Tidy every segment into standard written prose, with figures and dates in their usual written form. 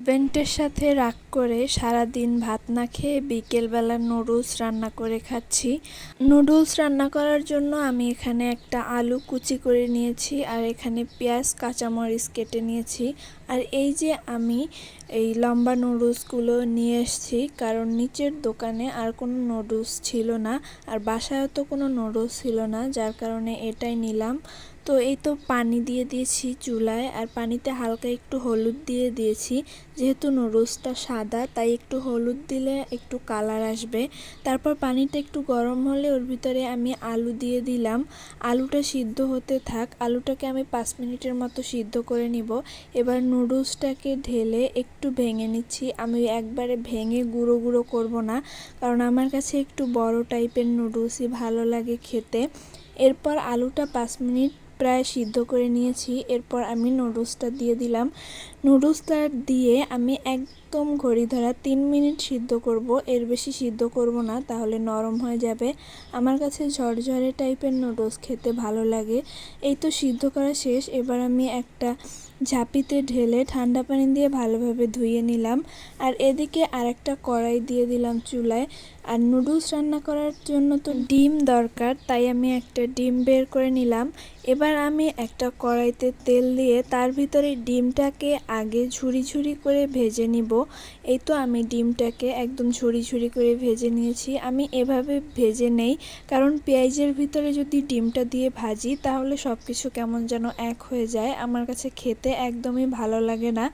হাজবেন্ডের সাথে রাগ করে সারাদিন ভাত না খেয়ে বিকেলবেলা নুডলস রান্না করে খাচ্ছি। নুডলস রান্না করার জন্য আমি এখানে একটা আলু কুচি করে নিয়েছি, আর এখানে পেঁয়াজ কাঁচামরিচ কেটে নিয়েছি। আর এই যে আমি এই লম্বা নুডলসগুলো নিয়ে এসেছি, কারণ নিচের দোকানে আর কোনো নুডলস ছিল না, আর বাসায়ও তো কোনো নুডলস ছিল না, যার কারণে এটাই নিলাম। তো এই তো পানি দিয়ে দিয়েছি চুলায়, আর পানিতে হালকা একটু হলুদ দিয়ে দিয়েছি। যেহেতু নুডলসটা সাদা, তাই একটু হলুদ দিলে একটু কালার আসবে। তারপর পানিটা একটু গরম হলে ওর ভিতরে আমি আলু দিয়ে দিলাম। আলুটা সিদ্ধ হতে থাক। আলুটাকে আমি 5 মিনিটের মতো সিদ্ধ করে নিব। এবার নুডলসটাকে ঢেলে একটু ভেঙে নিচ্ছি। আমি একবারে ভেঙে গুঁড়ো গুঁড়ো করব না, কারণ আমার কাছে একটু বড় টাইপের নুডলসই ভালো লাগে খেতে। এরপর আলুটা 5 মিনিট প্রায় সিদ্ধ করে নিয়েছি। এরপর আমি নুডলসটা দিয়ে দিলাম। নুডলসটা দিয়ে আমি একদম ঘড়ি ধরা 3 মিনিট সিদ্ধ করব, এর বেশি সিদ্ধ করব না, তাহলে নরম হয়ে যাবে। আমার কাছে ঝরঝরে টাইপের নুডলস খেতে ভালো লাগে। এই তো সিদ্ধ করা শেষ। এবার আমি একটা ঝাঁপিতে ঢেলে ঠান্ডা পানি দিয়ে ভালোভাবে ধুয়ে নিলাম। আর এদিকে আরেকটা কড়াই দিয়ে দিলাম চুলায়। আর নুডলস রান্না করার জন্য তো ডিম দরকার, তাই আমি একটা ডিম বের করে নিলাম। এবার আমি একটা কড়াইতে তেল দিয়ে তার ভিতরে ডিমটাকে আগে ঝুরি ঝুরি করে ভেজে নিব। এই তো আমি ডিমটাকে একদম ঝুরি ঝুরি করে ভেজে নিয়েছি। আমি এভাবে ভেজে নেই, কারণ পেঁয়াজের ভিতরে যদি ডিমটা দিয়ে ভাজি তাহলে সব কিছু কেমন যেন এক হয়ে যায়, আমার কাছে খেতে একদমই ভালো লাগে না।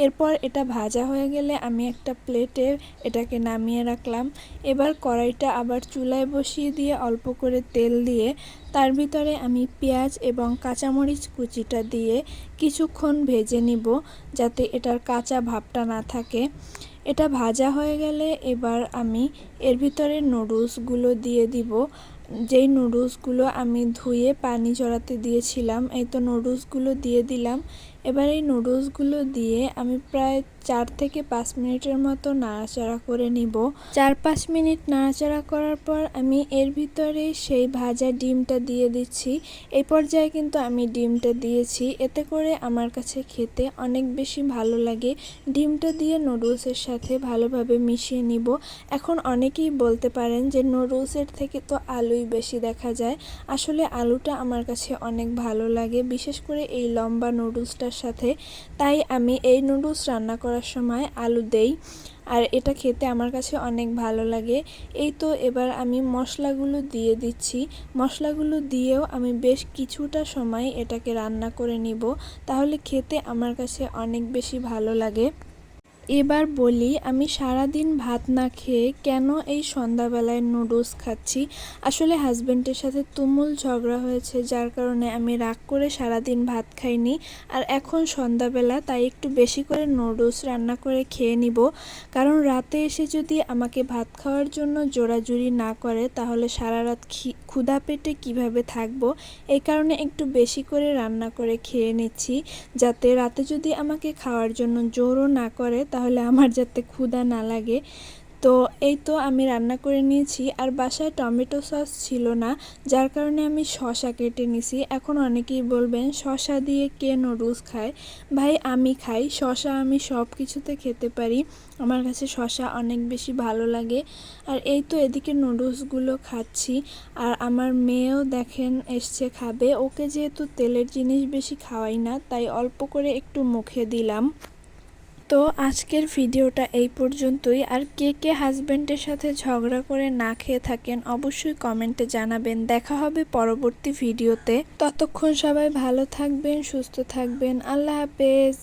এরপর এটা ভাজা হয়ে গেলে আমি একটা প্লেটে এটাকে নামিয়ে রাখলাম। এবার কড়াইটা আবার চুলায় বসিয়ে দিয়ে অল্প করে তেল দিয়ে তার ভিতরে আমি পেঁয়াজ এবং কাঁচামরিচ কুচিটা দিয়ে কিছুক্ষণ ভেজে নিব, যাতে এটার কাঁচা ভাবটা না থাকে। এটা ভাজা হয়ে গেলে এবার আমি এর ভিতরে নুডলসগুলো দিয়ে দিব। যেই নুডলসগুলো আমি ধুয়ে পানি ঝরাতে দিয়েছিলাম, এই তো নুডলসগুলো দিয়ে দিলাম। এবার এই নুডলসগুলো দিয়ে আমি প্রায় 4 থেকে 5 মিনিটের মতো নাড়াচাড়া করে নিব। 4-5 মিনিট নাড়াচাড়া করার পর আমি এর ভিতরে সেই ভাজা ডিমটা দিয়ে দিচ্ছি। এই পর্যায়ে কিন্তু আমি ডিমটা দিয়েছি, এতে করে আমার কাছে খেতে অনেক বেশি ভালো লাগে। ডিমটা দিয়ে নুডলসের সাথে ভালোভাবে মিশিয়ে নিব। এখন অনেকেই বলতে পারেন যে নুডলসের থেকে তো আলুই বেশি দেখা যায়। আসলে আলুটা আমার কাছে অনেক ভালো লাগে, বিশেষ করে এই লম্বা নুডলসটার সাথে। তাই আমি এই নুডলস রান্না করার সময় আলু দেই, আর এটা খেতে আমার কাছে অনেক ভালো লাগে। এই তো এবার আমি মশলাগুলো দিয়ে দিচ্ছি। মশলাগুলো দিয়েও আমি বেশ কিছুটা সময় এটাকে রান্না করে নিব, তাহলে খেতে আমার কাছে অনেক বেশি ভালো লাগে। এবার বলি, আমি সারাদিন ভাত না খেয়ে কেন এই সন্ধ্যাবেলায় নুডলস খাচ্ছি। আসলে হাজবেন্ডের সাথে তুমুল ঝগড়া হয়েছে, যার কারণে আমি রাগ করে সারাদিন ভাত খাইনি। আর এখন সন্ধ্যাবেলা, তাই একটু বেশি করে নুডলস রান্না করে খেয়ে নিব। কারণ রাতে এসে যদি আমাকে ভাত খাওয়ার জন্য জোরাজুরি না করে, তাহলে সারা রাত ক্ষুধা পেটে কিভাবে থাকবো। এই কারণে একটু বেশি করে রান্না করে খেয়ে নিচ্ছি, যাতে রাতে যদি আমাকে খাওয়ার জন্য জোরও না করে, তাহলে আমার যাতে ক্ষুধা না লাগে। তো এই তো আমি রান্না করে নিয়েছি। আর বাসায় টমেটো সস ছিল না, যার কারণে আমি শসা কেটে নিছি। এখন অনেকেই বলবেন শসা দিয়ে কে নুডলস খায়। ভাই, আমি খাই শসা, আমি সব কিছুতে খেতে পারি। আমার কাছে শসা অনেক বেশি ভালো লাগে। আর এই তো এদিকে নুডলসগুলো খাচ্ছি। আর আমার মেয়েও দেখেন এসছে খাবে। ওকে যেহেতু তেলের জিনিস বেশি খাওয়াই না, তাই অল্প করে একটু মুখে দিলাম। তো আজকের ভিডিওটা এই পর্যন্তই। আর কে কে হাজবেন্ডের সাথে ঝগড়া করে না খেয়ে থাকেন অবশ্যই কমেন্টে জানাবেন। দেখা হবে পরবর্তী ভিডিওতে। ততক্ষণ সবাই ভালো থাকবেন, সুস্থ থাকবেন। আল্লাহ হাফেজ।